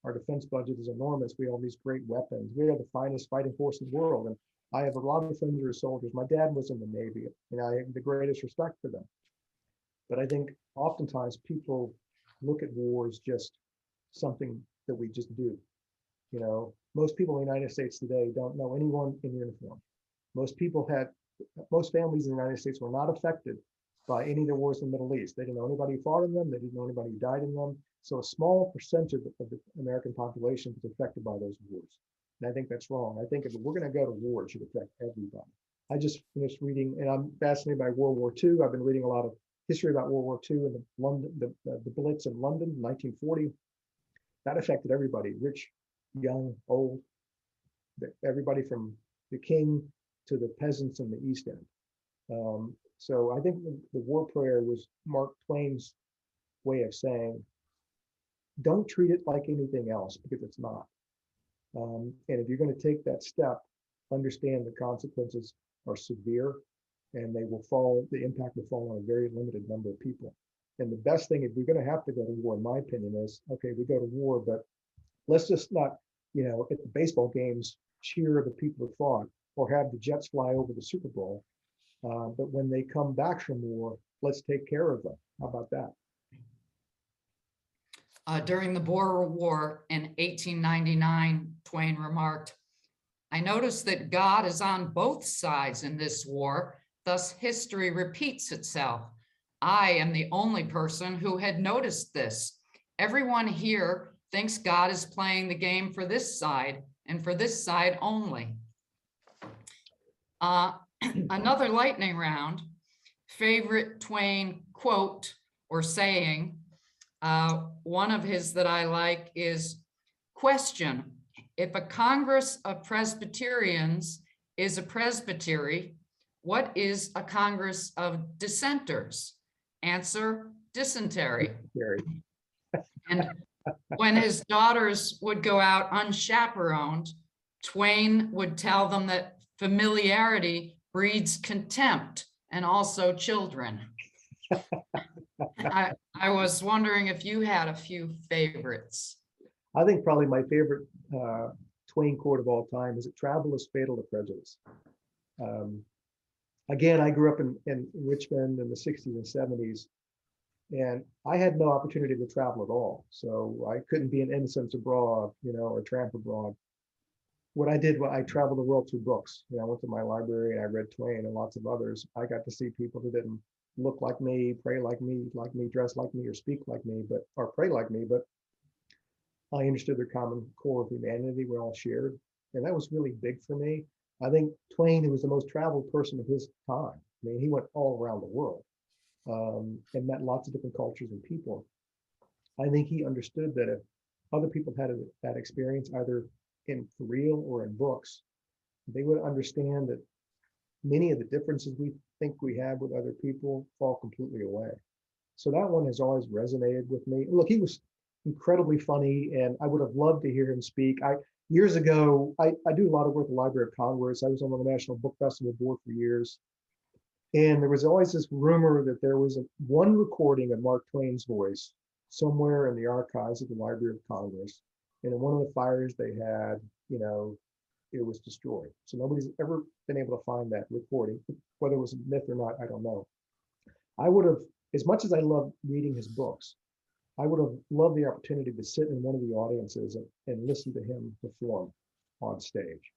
S4: Our defense budget is enormous. We have all these great weapons. We are the finest fighting force in the world. And I have a lot of friends who are soldiers. My dad was in the Navy, and I have the greatest respect for them. But I think oftentimes people look at war as just something that we just do. Most people in the United States today don't know anyone in uniform. Most families in the United States were not affected by any of the wars in the Middle East. They didn't know anybody who fought in them. They didn't know anybody who died in them. So a small percentage of the American population was affected by those wars. And I think that's wrong. I think if we're going to go to war, it should affect everybody. I just finished reading, and I'm fascinated by World War II. I've been reading a lot of history about World War II and the Blitz in London in 1940. That affected everybody, rich, young, old, everybody from the king to the peasants in the East End. So I think the war prayer was Mark Twain's way of saying, don't treat it like anything else, because it's not. And if you're going to take that step, understand the consequences are severe, and the impact will fall on a very limited number of people. And the best thing, if we're going to have to go to war, in my opinion, is, okay, we go to war, but let's just not, at the baseball games, cheer the people who fought or have the jets fly over the Super Bowl. But when they come back from war, let's take care of them. How about that?
S3: During the Boer War in 1899, Twain remarked, "I notice that God is on both sides in this war, thus history repeats itself. I am the only person who had noticed this. Everyone here thinks God is playing the game for this side and for this side only." Another lightning round, favorite Twain quote or saying. One of his that I like is, question, if a Congress of Presbyterians is a presbytery, what is a Congress of dissenters? Answer, dysentery. And when his daughters would go out unchaperoned, Twain would tell them that familiarity breeds contempt and also children. I was wondering if you had a few favorites.
S4: I think probably my favorite Twain quote of all time is that travel is fatal to prejudice. Again, I grew up in Richmond in the 60s and 70s, and I had no opportunity to travel at all. So I couldn't be an innocents abroad, or tramp abroad. What I did, I traveled the world through books. I went to my library and I read Twain and lots of others. I got to see people who didn't look like me, pray like me, dress like me, or speak like me, or pray like me, but I understood their common core of humanity we all shared. And that was really big for me. I think Twain, who was the most traveled person of his time, he went all around the world and met lots of different cultures and people. I think he understood that if other people had that experience, either for real or in books, they would understand that many of the differences we think we have with other people fall completely away. So that one has always resonated with me. Look, he was incredibly funny, and I would have loved to hear him speak. Years ago, I do a lot of work at the Library of Congress. I was on the National Book Festival board for years. And there was always this rumor that there was one recording of Mark Twain's voice somewhere in the archives of the Library of Congress. And in one of the fires they had, it was destroyed. So nobody's ever been able to find that recording. Whether it was a myth or not, I don't know. I would have, as much as I love reading his books, I would have loved the opportunity to sit in one of the audiences and listen to him perform on stage.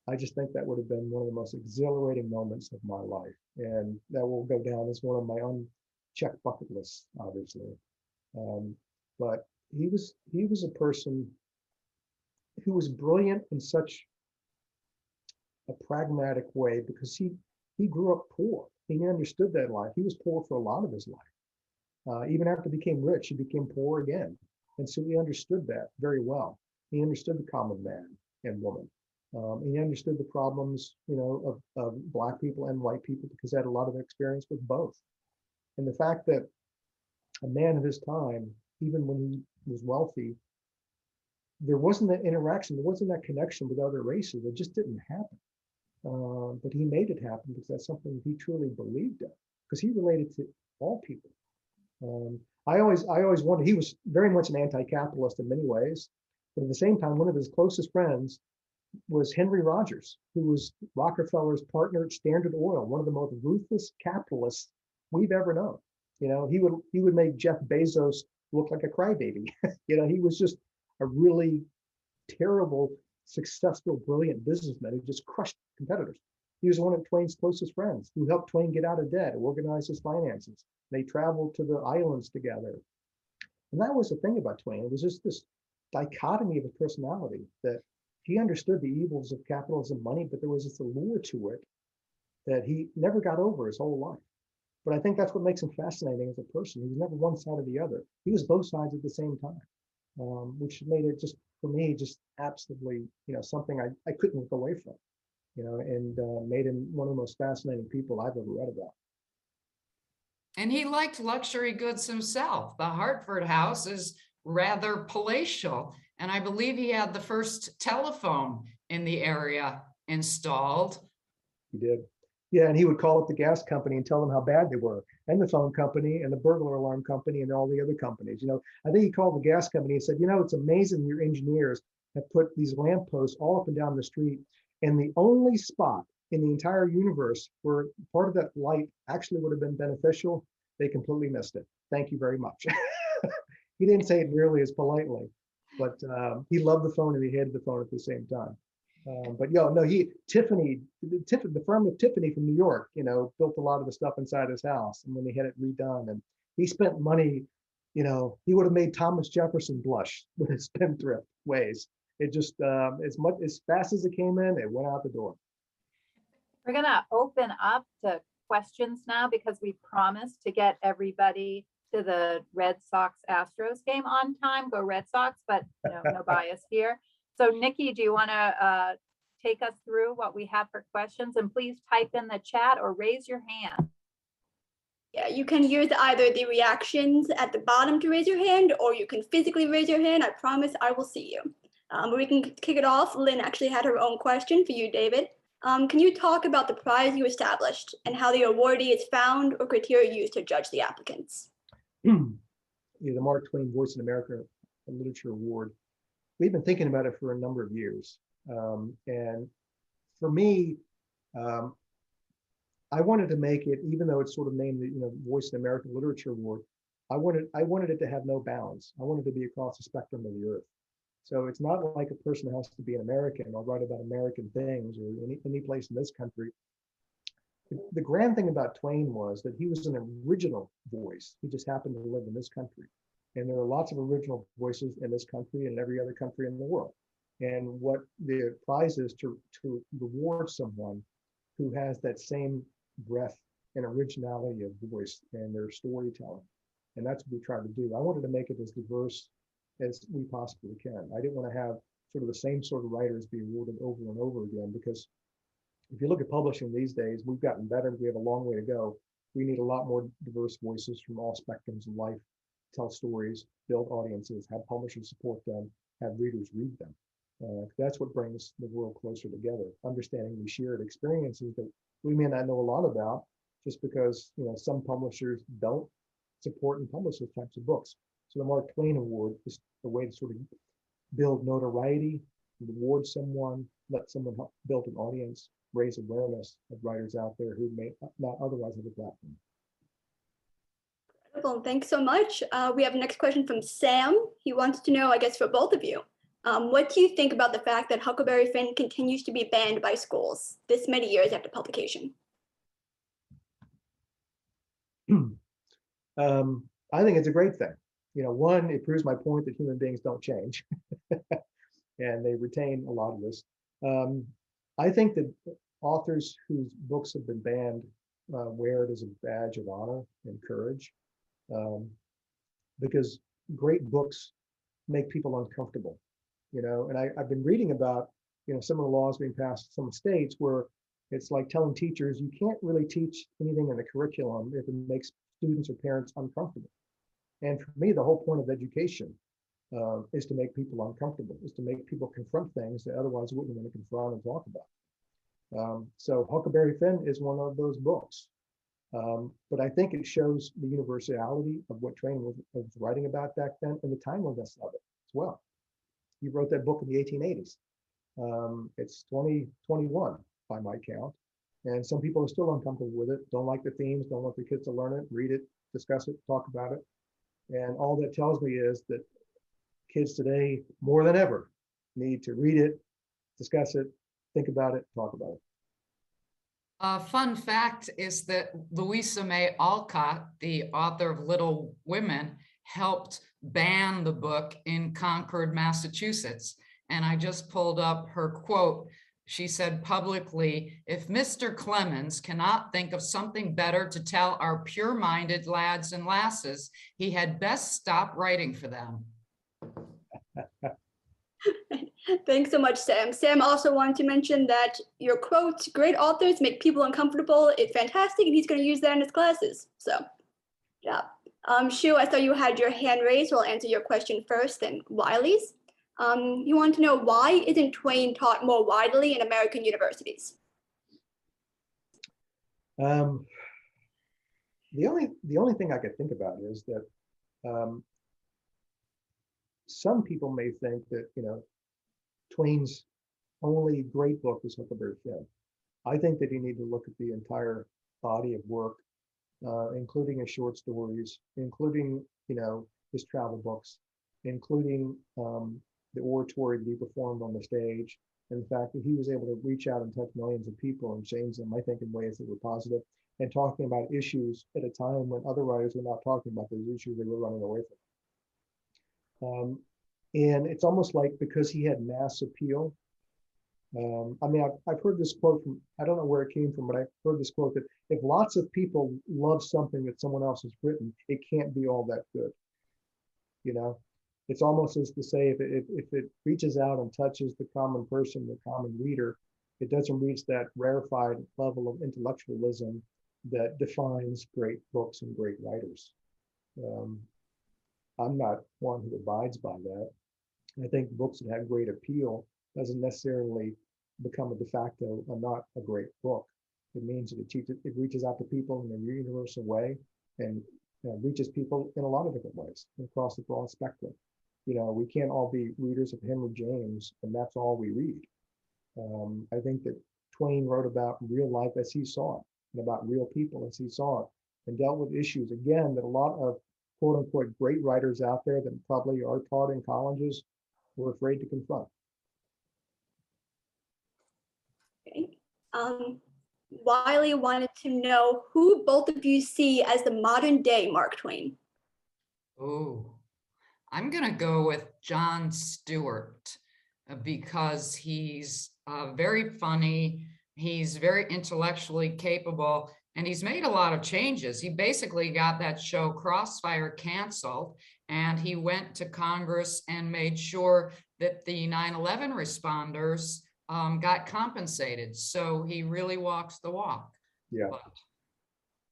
S4: I just think that would have been one of the most exhilarating moments of my life. And that will go down as one of my check bucket lists, obviously. But he was a person who was brilliant in such a pragmatic way because he grew up poor. He understood that life. He was poor for a lot of his life. Even after he became rich, he became poor again. And so he understood that very well. He understood the common man and woman. He understood the problems, of Black people and white people because he had a lot of experience with both. And the fact that a man of his time, even when he was wealthy, there wasn't that interaction, there wasn't that connection with other races. It just didn't happen. But he made it happen because that's something he truly believed in, because he related to all people. I always wondered, he was very much an anti-capitalist in many ways, but at the same time, one of his closest friends was Henry Rogers, who was Rockefeller's partner at Standard Oil, one of the most ruthless capitalists we've ever known. He would make Jeff Bezos look like a crybaby. He was just a really terrible, successful, brilliant businessman who just crushed competitors. He was one of Twain's closest friends who helped Twain get out of debt, organize his finances. They traveled to the islands together. And that was the thing about Twain. It was just this dichotomy of a personality that he understood the evils of capitalism, money, but there was this allure to it that he never got over his whole life. But I think that's what makes him fascinating as a person. He was never one side or the other. He was both sides at the same time, which made it just, for me, just absolutely, something I couldn't look away from, and made him one of the most fascinating people I've ever read about.
S3: And he liked luxury goods himself. The Hartford house is rather palatial. And I believe he had the first telephone in the area installed.
S4: He did. Yeah, and he would call up the gas company and tell them how bad they were, and the phone company and the burglar alarm company and all the other companies. I think he called the gas company and said, it's amazing your engineers have put these lampposts all up and down the street, and the only spot in the entire universe where part of that light actually would have been beneficial, they completely missed it. Thank you very much. He didn't say it nearly as politely, but he loved the phone and he hated the phone at the same time. The firm of Tiffany from New York, built a lot of the stuff inside his house, and when they had it redone, and he spent money, he would have made Thomas Jefferson blush with his spendthrift ways. It just, as fast as it came in, it went out the door.
S1: We're gonna open up to questions now because we promised to get everybody to the Red Sox Astros game on time. Go Red Sox, but no bias here. So Nikki, do you want to take us through what we have for questions? And please type in the chat or raise your hand.
S5: Yeah, you can use either the reactions at the bottom to raise your hand, or you can physically raise your hand. I promise I will see you. But we can kick it off. Lynn actually had her own question for you, David. Can you talk about the prize you established and how the awardee is found or criteria used to judge the applicants?
S4: The Mark Twain Voice in America Literature Award. We've been thinking about it for a number of years. And for me, I wanted to make it, even though it's sort of named the Voice in America Literature Award, I wanted it to have no bounds. I wanted to be across the spectrum of the earth. So it's not like a person has to be an American or write about American things or any place in this country. The grand thing about Twain was that he was an original voice. He just happened to live in this country. And there are lots of original voices in this country and every other country in the world. And what the prize is to reward someone who has that same breadth and originality of voice and their storytelling. And that's what we try to do. I wanted to make it as diverse as we possibly can. I didn't want to have sort of the same sort of writers be awarded over and over again, because if you look at publishing these days, we've gotten better. We have a long way to go. We need a lot more diverse voices from all spectrums of life, tell stories, build audiences, have publishers support them, have readers read them. That's what brings the world closer together, understanding we shared experiences that we may not know a lot about just because some publishers don't support and publish those types of books. So the Mark Twain Award is the way to sort of build notoriety, reward someone, let someone help build an audience, raise awareness of writers out there who may not otherwise have a platform.
S5: Well, thanks so much. We have a next question from Sam. He wants to know, I guess, for both of you, what do you think about the fact that Huckleberry Finn continues to be banned by schools this many years after publication?
S4: I think it's a great thing. One, it proves my point that human beings don't change, and they retain a lot of this. I think that authors whose books have been banned wear it as a badge of honor and courage, because great books make people uncomfortable, and I've been reading about, some of the laws being passed in some states where it's like telling teachers you can't really teach anything in the curriculum if it makes students or parents uncomfortable. And for me, the whole point of education is to make people uncomfortable, is to make people confront things that otherwise wouldn't want to confront and talk about. So Huckleberry Finn is one of those books. But I think it shows the universality of what Twain was writing about back then and the timelessness of it as well. He wrote that book in the 1880s. It's 2021 by my count. And some people are still uncomfortable with it, don't like the themes, don't want their kids to learn it, read it, discuss it, talk about it. And all that tells me is that kids today, more than ever, need to read it, discuss it, think about it, talk about it.
S3: A fun fact is that Louisa May Alcott, the author of Little Women, helped ban the book in Concord, Massachusetts. And I just pulled up her quote. She said publicly, "If Mr. Clemens cannot think of something better to tell our pure-minded lads and lasses, he had best stop writing for them."
S5: Thanks so much, Sam. Sam also wanted to mention that your quote, "Great authors make people uncomfortable," is fantastic, and he's going to use that in his classes. So, yeah. Shu, I saw you had your hand raised, so I'll answer your question first, then Wiley's. You want to know, why isn't Twain taught more widely in American universities?
S4: The only thing I could think about is that some people may think that Twain's only great book is Huckleberry Finn. I think that you need to look at the entire body of work, including his short stories, including his travel books, including the oratory that he performed on the stage, and the fact that he was able to reach out and touch millions of people and change them, I think, in ways that were positive, and talking about issues at a time when other writers were not talking about those issues, they were running away from. And it's almost like because he had mass appeal. I mean, I've heard this quote from, I don't know where it came from, but I've heard this quote that if lots of people love something that someone else has written, it can't be all that good. It's almost as to say, if it reaches out and touches the common person, the common reader, it doesn't reach that rarefied level of intellectualism that defines great books and great writers. I'm not one who abides by that. I think books that have great appeal doesn't necessarily become a de facto not a great book. It means that it reaches out to people in a universal way and reaches people in a lot of different ways across the broad spectrum. We can't all be readers of Henry James and that's all we read. I think that Twain wrote about real life as he saw it and about real people as he saw it and dealt with issues, again, that a lot of quote unquote great writers out there that probably are taught in colleges were afraid to confront.
S5: Okay. Wiley wanted to know who both of you see as the modern day Mark Twain.
S3: Oh, I'm going to go with Jon Stewart because he's very funny. He's very intellectually capable, and he's made a lot of changes. He basically got that show Crossfire canceled, and he went to Congress and made sure that the 9/11 responders got compensated. So he really walks the walk.
S4: Yeah,
S3: but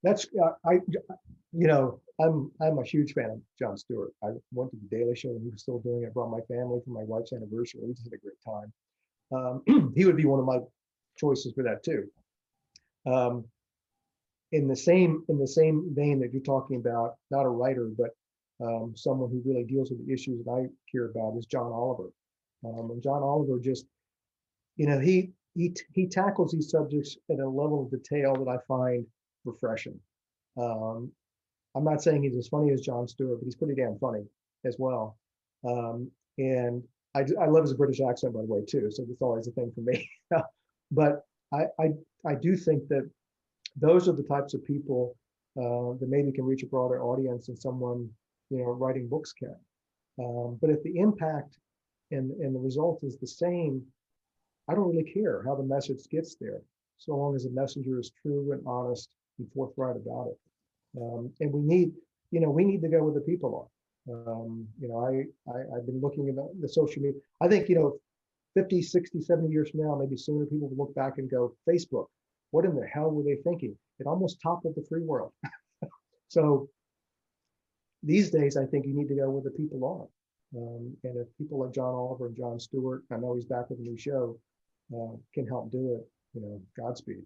S4: that's I'm a huge fan of Jon Stewart. I went to the Daily Show when he was still doing it. Brought my family for my wife's anniversary. We just had a great time. He would be one of my choices for that too. In the same vein that you're talking about, not a writer, but someone who really deals with the issues that I care about is John Oliver. And John Oliver just, he tackles these subjects at a level of detail that I find refreshing. I'm not saying he's as funny as Jon Stewart, but he's pretty damn funny as well. And I love his British accent, by the way, too. So that's always a thing for me. But I do think that those are the types of people that maybe can reach a broader audience than someone, writing books can. But if the impact and the result is the same, I don't really care how the message gets there, so long as the messenger is true and honest and forthright about it. And we need to go where the people are. I've been looking at the social media. I think, 50, 60, 70 years from now, maybe sooner, people will look back and go, Facebook, what in the hell were they thinking? It almost toppled the free world. So these days, I think you need to go where the people are. And if people like John Oliver and Jon Stewart, I know he's back with a new show, can help do it, Godspeed.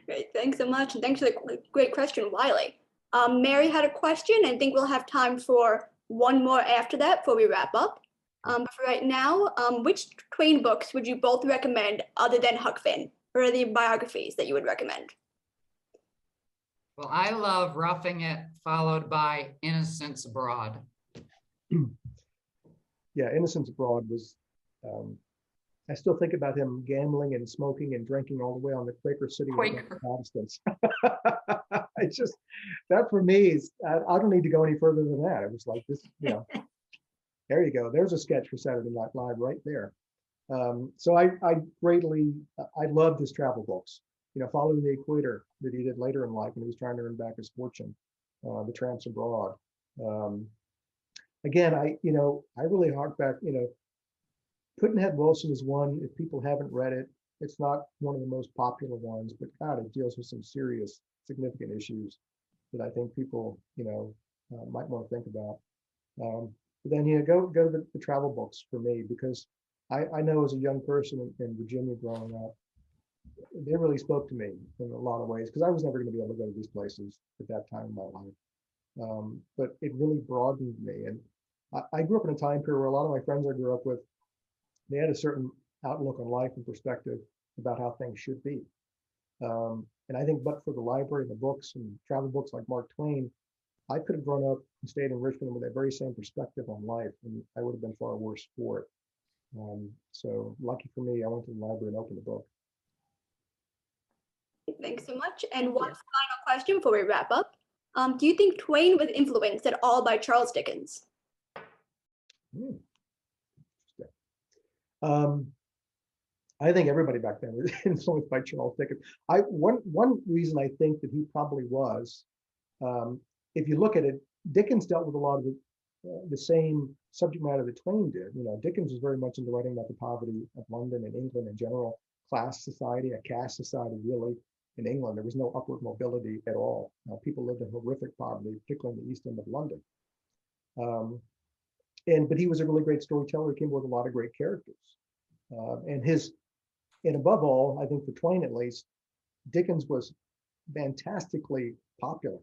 S5: Great, thanks so much. And thanks for the great question, Wiley. Mary had a question, and I think we'll have time for one more after that before we wrap up. But for right now, which Twain books would you both recommend other than Huck Finn? Or are the biographies that you would recommend?
S3: Well, I love Roughing It, followed by Innocents Abroad.
S4: Yeah, Innocents Abroad was, I still think about him gambling and smoking and drinking all the way on the Quaker City with the Protestants. It's just, that for me is, I don't need to go any further than that. It was like this, there you go. There's a sketch for Saturday Night Live right there. So I loved his travel books, Following the Equator that he did later in life when he was trying to earn back his fortune, The Tramps Abroad. Again, I really hark back, Pudd'nhead Wilson is one, if people haven't read it, it's not one of the most popular ones, but God, it deals with some serious, significant issues that I think people, might want to think about. But then, go to the travel books for me, because I know as a young person in Virginia growing up, they really spoke to me in a lot of ways, because I was never going to be able to go to these places at that time in my life. But it really broadened me. And I grew up in a time period where a lot of my friends I grew up with, they had a certain outlook on life and perspective about how things should be. And I think, but for the library and the books and travel books like Mark Twain, I could have grown up and stayed in Richmond with that very same perspective on life, and I would have been far worse for it. So lucky for me, I went to the library and opened a book.
S5: Thanks so much. And one final question before we wrap up. Do you think Twain was influenced at all by Charles Dickens?
S4: I think everybody back then was influenced by Charles Dickens. One reason I think that he probably was, if you look at it, Dickens dealt with a lot of the same subject matter that Twain did. Dickens was very much into writing about the poverty of London and England in general, class society, a caste society really. In England, there was no upward mobility at all. People lived in horrific poverty, particularly in the East End of London. But he was a really great storyteller. He came with a lot of great characters. And above all, I think for Twain at least, Dickens was fantastically popular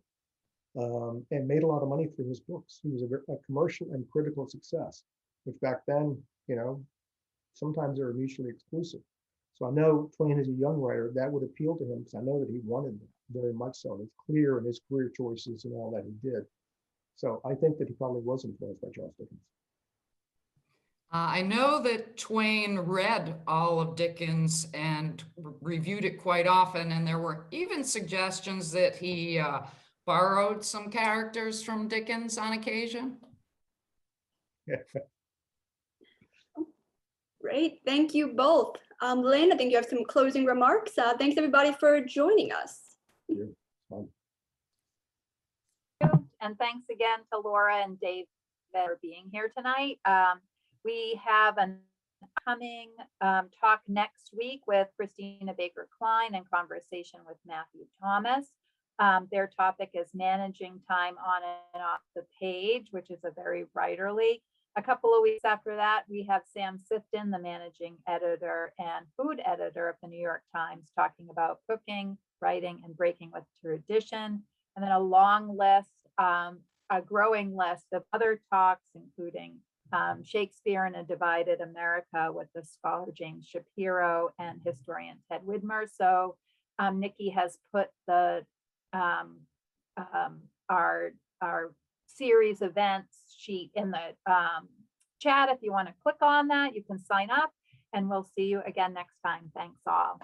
S4: and made a lot of money through his books. He was a commercial and critical success, which back then, sometimes they were mutually exclusive. So I know Twain as a young writer, that would appeal to him, because I know that he wanted that very much so. It's clear in his career choices and all that he did. So I think that he probably was influenced by Charles Dickens.
S3: I know that Twain read all of Dickens and reviewed it quite often, and there were even suggestions that he borrowed some characters from Dickens on occasion.
S5: Great, thank you both. Lynn, I think you have some closing remarks. Thanks everybody for joining us.
S1: And thanks again to Laura and Dave for being here tonight. We have an upcoming talk next week with Christina Baker-Klein and conversation with Matthew Thomas. Their topic is managing time on and off the page, which is a very writerly. A couple of weeks after that, we have Sam Sifton, the managing editor and food editor of the New York Times, talking about cooking, writing, and breaking with tradition. And then a long list, a growing list of other talks, including Shakespeare in a Divided America with the scholar James Shapiro and historian Ted Widmer. So Nikki has put the our series events sheet in the chat. If you want to click on that, you can sign up, and we'll see you again next time. Thanks all.